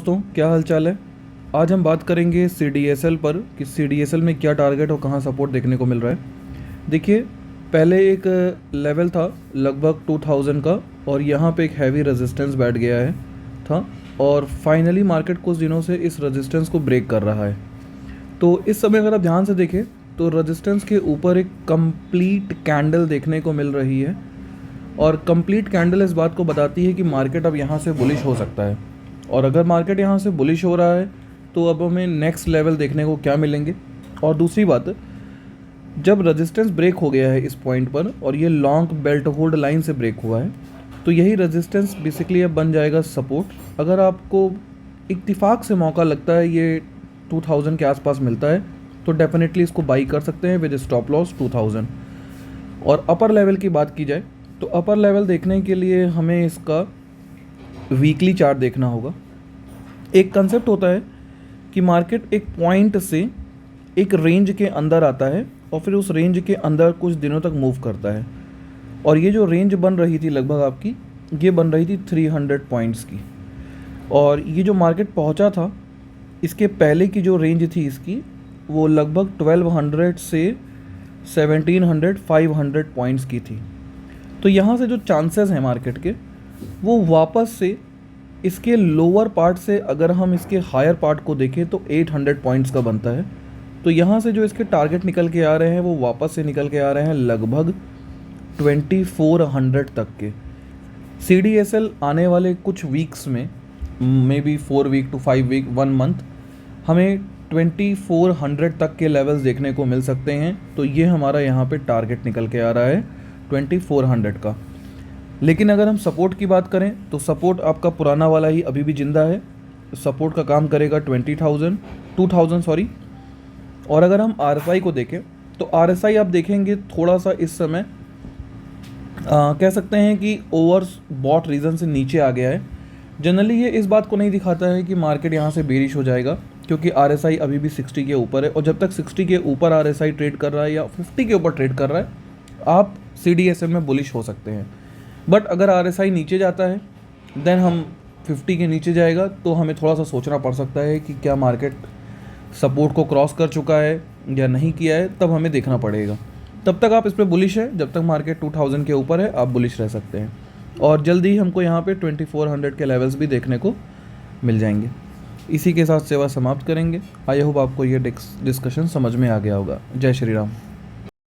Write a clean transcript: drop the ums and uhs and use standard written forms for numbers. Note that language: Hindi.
दोस्तों, क्या हाल चाल है। आज हम बात करेंगे CDSL पर कि CDSL में क्या टारगेट और कहाँ सपोर्ट देखने को मिल रहा है। देखिए, पहले एक लेवल था लगभग 2000 का और यहाँ पे एक हैवी रेजिस्टेंस बैठ गया है था और फाइनली मार्केट कुछ दिनों से इस रेजिस्टेंस को ब्रेक कर रहा है। तो इस समय अगर आप ध्यान से देखें तो रेजिस्टेंस के ऊपर एक कंप्लीट कैंडल देखने को मिल रही है और कंप्लीट कैंडल इस बात को बताती है कि मार्केट अब यहाँ से बुलिश हो सकता है। और अगर मार्केट यहाँ से बुलिश हो रहा है तो अब हमें नेक्स्ट लेवल देखने को क्या मिलेंगे। और दूसरी बात, जब रेजिस्टेंस ब्रेक हो गया है इस पॉइंट पर और ये लॉन्ग बेल्ट होल्ड लाइन से ब्रेक हुआ है तो यही रेजिस्टेंस बेसिकली अब बन जाएगा सपोर्ट। अगर आपको इत्तिफाक से मौका लगता है ये 2000 के आसपास मिलता है तो डेफिनेटली इसको बाई कर सकते हैं विद स्टॉप लॉस 2000। और अपर लेवल की बात की जाए तो अपर लेवल देखने के लिए हमें इसका वीकली चार्ट देखना होगा। एक कंसेप्ट होता है कि मार्केट एक पॉइंट से एक रेंज के अंदर आता है और फिर उस रेंज के अंदर कुछ दिनों तक मूव करता है और ये जो रेंज बन रही थी लगभग आपकी, ये बन रही थी 300 पॉइंट्स की। और ये जो मार्केट पहुंचा था इसके पहले की जो रेंज थी इसकी वो लगभग 1200 से 1700 500 पॉइंट्स की थी। तो यहाँ से जो चांसेस हैं मार्केट के वो वापस से इसके लोअर पार्ट से अगर हम इसके हायर पार्ट को देखें तो 800 पॉइंट्स का बनता है। तो यहाँ से जो इसके टारगेट निकल के आ रहे हैं वो वापस से निकल के आ रहे हैं लगभग 2400 तक के। CDSL आने वाले कुछ वीक्स में, may be 4 week to 5 week 1 month, हमें 2400 तक के लेवल्स देखने को मिल सकते हैं। तो ये हमारा यहाँ पे टारगेट निकल के आ रहा है 2400 का। लेकिन अगर हम सपोर्ट की बात करें तो सपोर्ट आपका पुराना वाला ही अभी भी ज़िंदा है। सपोर्ट का काम करेगा 2000 सॉरी। और अगर हम RSI को देखें तो RSI आप देखेंगे थोड़ा सा इस समय कह सकते हैं कि ओवर बॉट रीज़न से नीचे आ गया है। जनरली ये इस बात को नहीं दिखाता है कि मार्केट यहाँ से बेरिश हो जाएगा क्योंकि RSI अभी भी 60 के ऊपर है और जब तक 60 के ऊपर RSI ट्रेड कर रहा है या 50 के ऊपर ट्रेड कर रहा है आप CDSL में बुलिश हो सकते हैं। बट अगर RSI नीचे जाता है देन हम 50 के नीचे जाएगा तो हमें थोड़ा सा सोचना पड़ सकता है कि क्या मार्केट सपोर्ट को क्रॉस कर चुका है या नहीं किया है, तब हमें देखना पड़ेगा। तब तक आप इस पर बुलिश है, जब तक मार्केट 2000 के ऊपर है आप बुलिश रह सकते हैं। और जल्दी ही हमको यहाँ पे 2400 के लेवल्स भी देखने को मिल जाएंगे। इसी के साथ सेवा समाप्त करेंगे। आई होप आपको ये डिस्कशन समझ में आ गया होगा। जय श्री राम।